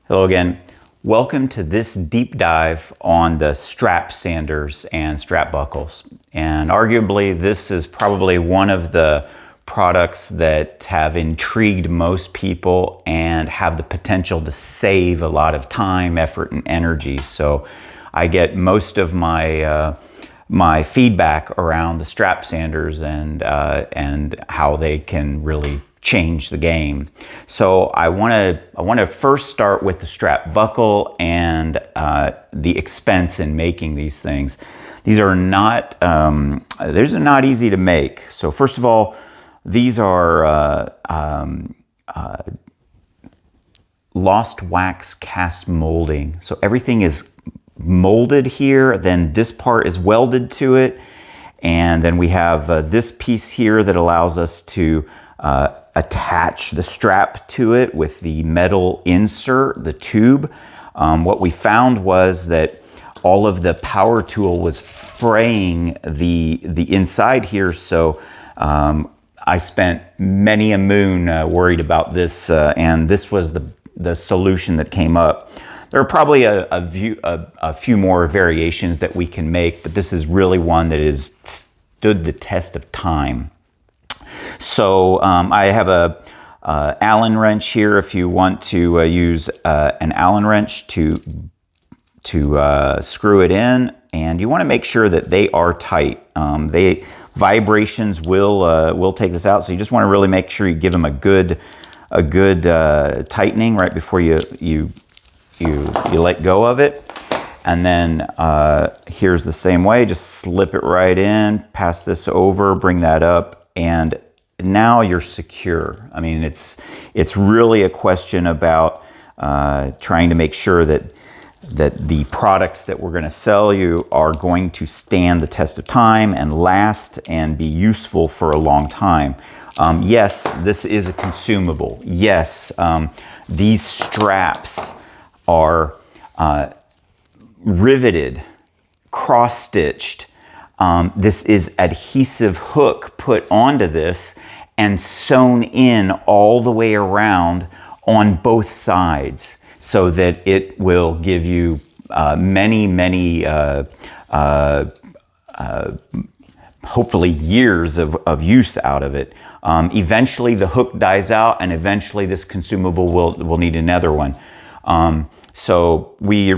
Hello again. Welcome to this deep dive on the strap sanders and strap buckles. And arguably, this is probably one of the products that have intrigued most people and have the potential to save a lot of time, effort, and energy. So I get most of my feedback around the strap sanders and how they can really change the game. So I want to first start with the strap buckle and the expense in making these things. These are not easy to make. So first of all, these are lost wax cast molding. So everything is molded here, then this part is welded to it, and then we have this piece here that allows us to attach the strap to it with the metal insert, the tube. What we found was that all of the power tool was fraying the inside here, so I spent many a moon worried about this, and this was the solution that came up. There are probably a few more variations that we can make, but this is really one that has stood the test of time. So I have a Allen wrench here. If you want to use an Allen wrench to screw it in, and you want to make sure that they are tight. Vibrations will take this out, so you just want to really make sure you give them a good tightening right before you let go of it. And then here's the same way. Just slip it right in, pass this over, bring that up, and now you're secure. I mean, it's really a question about trying to make sure that the products that we're going to sell you are going to stand the test of time and last and be useful for a long time. Yes, this is a consumable. Yes, these straps are riveted, cross-stitched. This is adhesive hook put onto this and sewn in all the way around on both sides, so that it will give you many hopefully years of use out of it. Eventually the hook dies out, and eventually this consumable will need another one. So we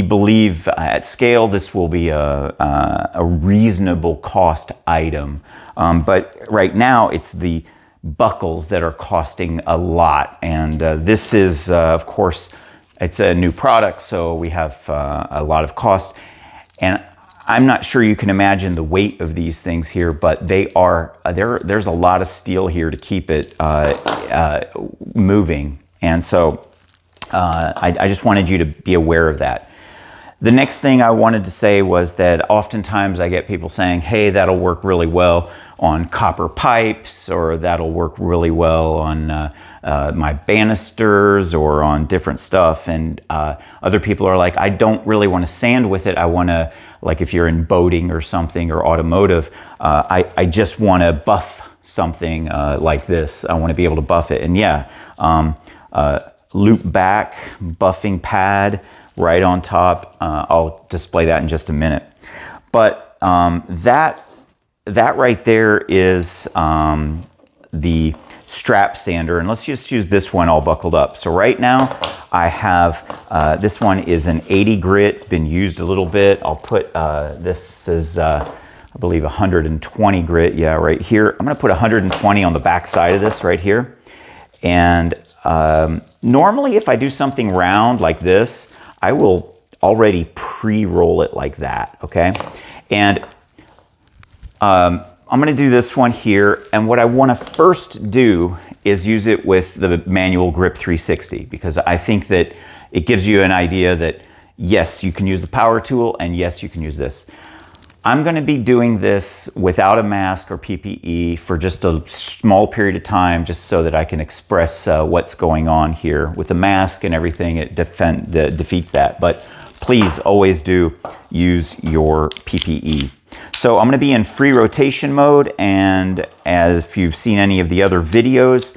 believe at scale this will be a reasonable cost item. But right now it's the buckles that are costing a lot. And this is, of course, it's a new product, so we have a lot of cost. And I'm not sure you can imagine the weight of these things here, but they are, there's a lot of steel here to keep it moving. And so I just wanted you to be aware of that. The next thing I wanted to say was that oftentimes I get people saying, hey, that'll work really well on copper pipes, or that'll work really well on my banisters or on different stuff. And other people are like, I don't really want to sand with it. I want to, like if you're in boating or something or automotive, I just want to buff something like this. I want to be able to buff it. And yeah, loop back buffing pad right on top. I'll display that in just a minute. But that right there is the strap sander, and let's just use this one all buckled up. So right now I have this one is an 80 grit. It's been used a little bit. I'll put this is I believe 120 grit. Yeah, right here. I'm going to put 120 on the back side of this right here. And normally if I do something round like this, I will already pre-roll it like that, okay? And I'm going to do this one here, and what I want to first do is use it with the manual Grip 360, because I think that it gives you an idea that yes, you can use the power tool, and yes, you can use this. I'm going to be doing this without a mask or PPE for just a small period of time, just so that I can express what's going on here. With the mask and everything, it defeats that. But please always do use your PPE. So I'm going to be in free rotation mode, and as if you've seen any of the other videos,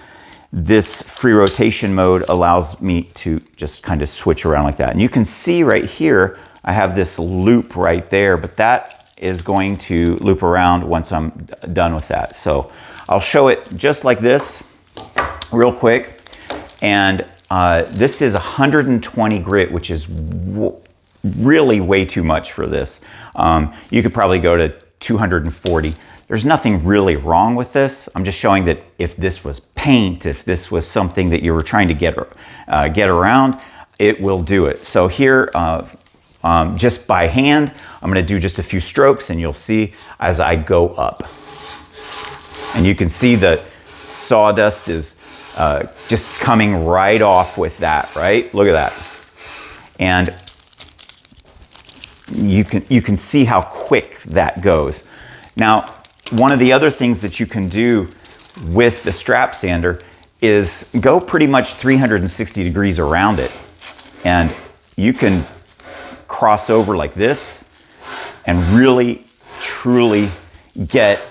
this free rotation mode allows me to just kind of switch around like that. And you can see right here, I have this loop right there, but that is going to loop around once I'm done with that. So I'll show it just like this real quick. And this is 120 grit, which is really way too much for this. You could probably go to 240. There's nothing really wrong with this. I'm just showing that if this was paint, if this was something that you were trying to get around, it will do it. So here, just by hand, I'm gonna do just a few strokes and you'll see as I go up. And you can see the sawdust is just coming right off with that, right? Look at that. And you can see how quick that goes. Now, one of the other things that you can do with the strap sander is go pretty much 360 degrees around it. And you can cross over like this and really, truly get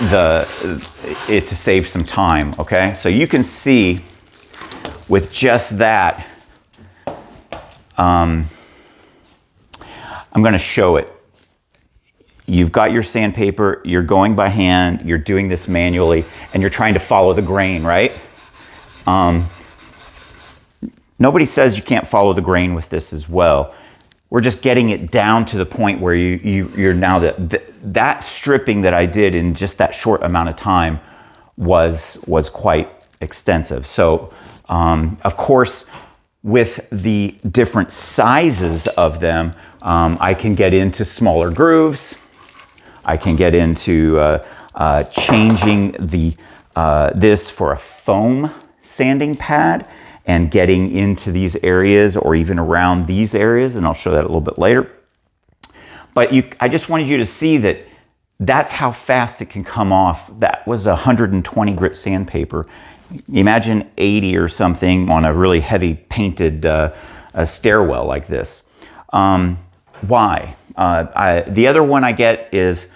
it to save some time, okay? So you can see with just that, I'm gonna show it. You've got your sandpaper, you're going by hand, you're doing this manually, and you're trying to follow the grain, right? Nobody says you can't follow the grain with this as well. We're just getting it down to the point where you're now, that stripping that I did in just that short amount of time was quite extensive. So, of course, with the different sizes of them, I can get into smaller grooves. I can get into changing this for a foam sanding pad and getting into these areas or even around these areas, and I'll show that a little bit later. But I just wanted you to see that that's how fast it can come off. That was 120 grit sandpaper. Imagine 80 or something on a really heavy painted a stairwell like this. Why? The other one I get is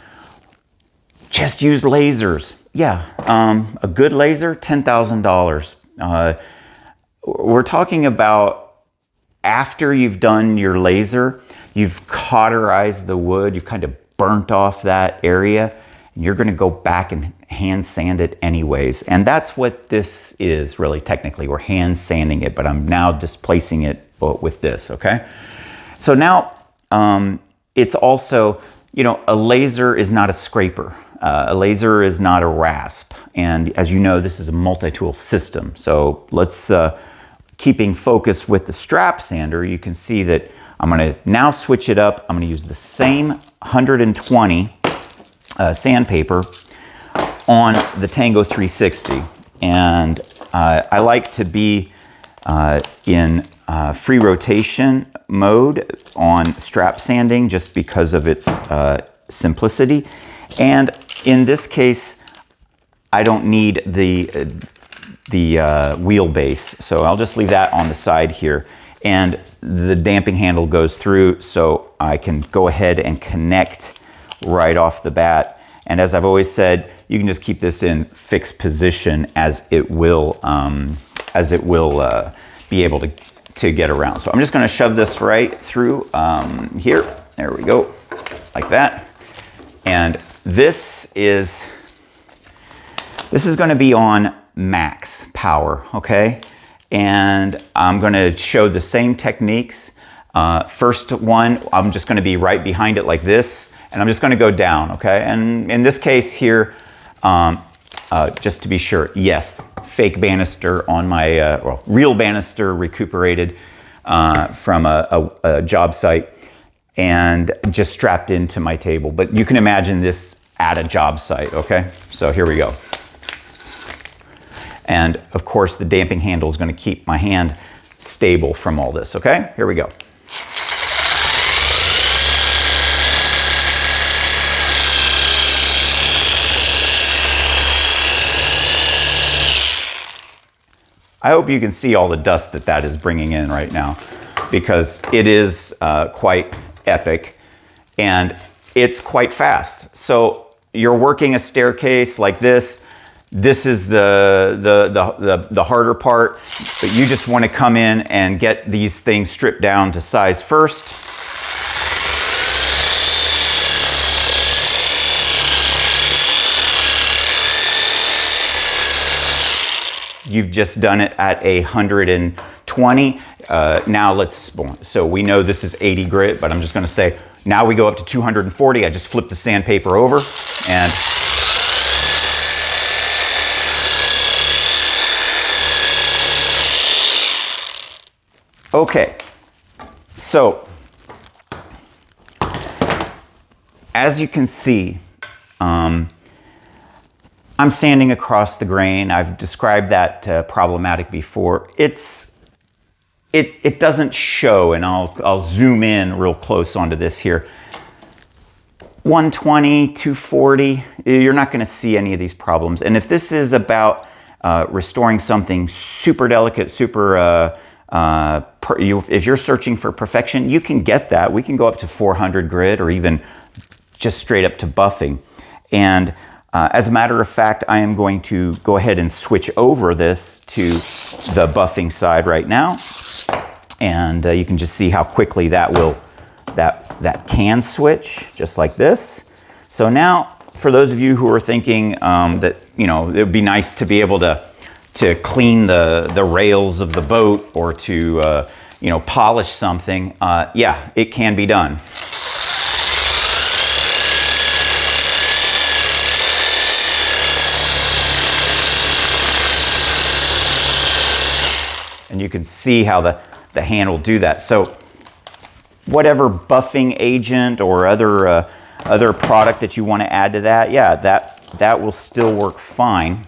just use lasers. Yeah, a good laser, $10,000. We're talking about after you've done your laser, you've cauterized the wood, you've kind of burnt off that area, and you're gonna go back and hand sand it anyways. And that's what this is really technically. We're hand sanding it, but I'm now displacing it with this, okay? So now, it's also, you know, a laser is not a scraper. A laser is not a rasp. And as you know, this is a multi-tool system. So let's, keeping focus with the strap sander, you can see that I'm gonna now switch it up. I'm gonna use the same 120 sandpaper on the Tango 360. And I like to be in free rotation mode on strap sanding just because of its simplicity. And in this case, I don't need the wheelbase, so I'll just leave that on the side here. And the damping handle goes through, so I can go ahead and connect right off the bat. And as I've always said, you can just keep this in fixed position as it will be able to get around. So I'm just going to shove this right through here. There we go, like that. And this is going to be on max power, okay? And I'm going to show the same techniques. First one, I'm just going to be right behind it like this, and I'm just going to go down, okay? And in this case here, just to be sure, yes, fake banister on my, well, real banister recuperated from a job site and just strapped into my table. But you can imagine this at a job site, okay? So here we go. And of course, the damping handle is going to keep my hand stable from all this, okay? Here we go. I hope you can see all the dust that is bringing in right now, because it is quite epic and it's quite fast. So you're working a staircase like this, This is the harder part, but you just want to come in and get these things stripped down to size first. You've just done it at 120. Now so we know this is 80 grit, but I'm just going to say, now we go up to 240. I just flip the sandpaper over and okay. So as you can see, I'm sanding across the grain. I've described that problematic before. It doesn't show, and I'll zoom in real close onto this here. 120, 240, you're not going to see any of these problems. And if this is about restoring something super delicate, super, if you're searching for perfection, you can get that. We can go up to 400 grit or even just straight up to buffing. And as a matter of fact, I am going to go ahead and switch over this to the buffing side right now. And you can just see how quickly that can switch, just like this. So now, for those of you who are thinking that, you know, it would be nice to be able to clean the rails of the boat or to, you know, polish something, yeah, it can be done. And you can see how the hand will do that. So whatever buffing agent or other product that you want to add to that, yeah, that will still work fine.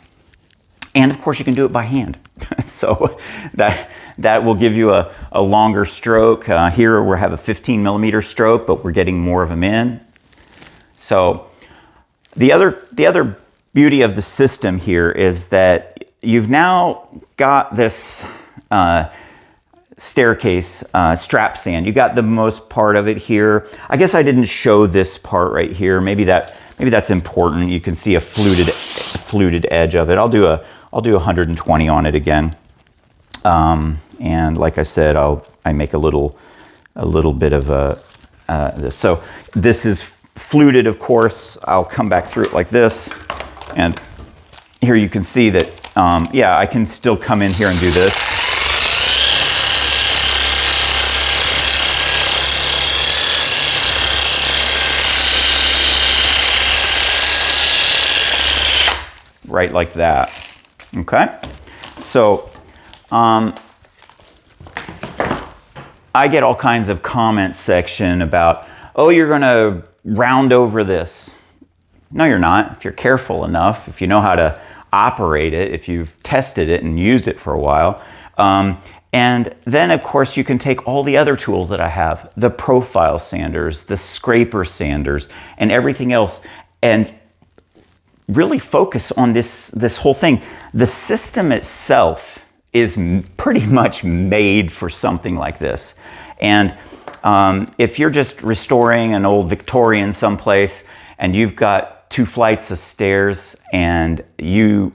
And of course you can do it by hand. So that will give you a longer stroke. Here we have a 15 millimeter stroke, but we're getting more of them in. So the other beauty of the system here is that you've now got this staircase strap sand. You got the most part of it here. I guess I didn't show this part right here. Maybe that's important. You can see a fluted edge of it. I'll do 120 on it again. And like I said, I make a little bit of this. So this is fluted, of course. I'll come back through it like this, and here you can see that yeah, I can still come in here and do this. Right like that. Okay, so I get all kinds of comments section about, oh, you're gonna round over this. No, you're not. If you're careful enough, if you know how to operate it, if you've tested it and used it for a while. And then of course you can take all the other tools that I have, the profile sanders, the scraper sanders, and everything else, and really focus on this whole thing. The system itself is pretty much made for something like this. And if you're just restoring an old Victorian someplace and you've got 2 flights of stairs and you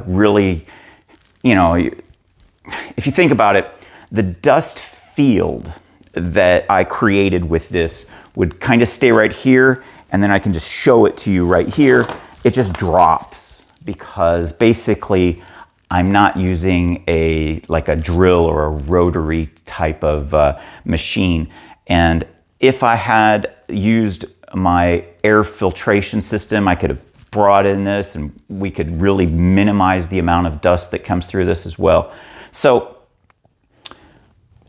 really, you know, if you think about it, the dust field that I created with this would kind of stay right here, and then I can just show it to you right here. It just drops because basically I'm not using like a drill or a rotary type of machine. And if I had used my air filtration system, I could have brought in this and we could really minimize the amount of dust that comes through this as well. So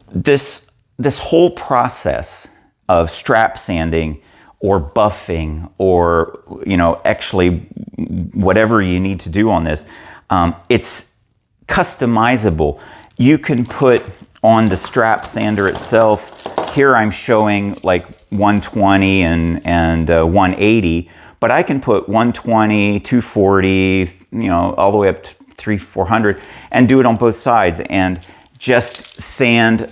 this whole process of strap sanding or buffing, or, you know, actually whatever you need to do on this, it's customizable. You can put on the strap sander itself, here I'm showing like 120 and 180, but I can put 120, 240, you know, all the way up to 300, 400, and do it on both sides, and just sand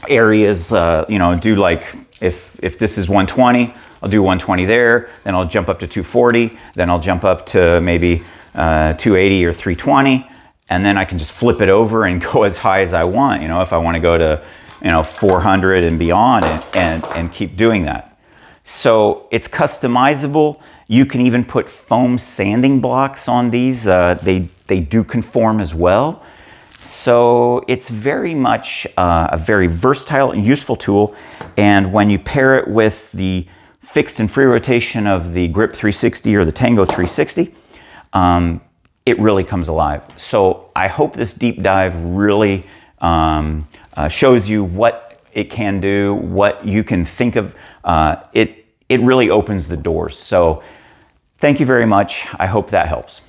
areas, you know, do like, if this is 120, I'll do 120 there, then I'll jump up to 240, then I'll jump up to maybe 280 or 320, and then I can just flip it over and go as high as I want, you know, if I want to go to, you know, 400 and beyond, and keep doing that. So it's customizable. You can even put foam sanding blocks on these. They do conform as well. So it's very much a very versatile and useful tool. And when you pair it with the fixed and free rotation of the Grip 360 or the Tango 360, it really comes alive. So I hope this deep dive really shows you what it can do, what you can think of. It really opens the doors. So thank you very much. I hope that helps.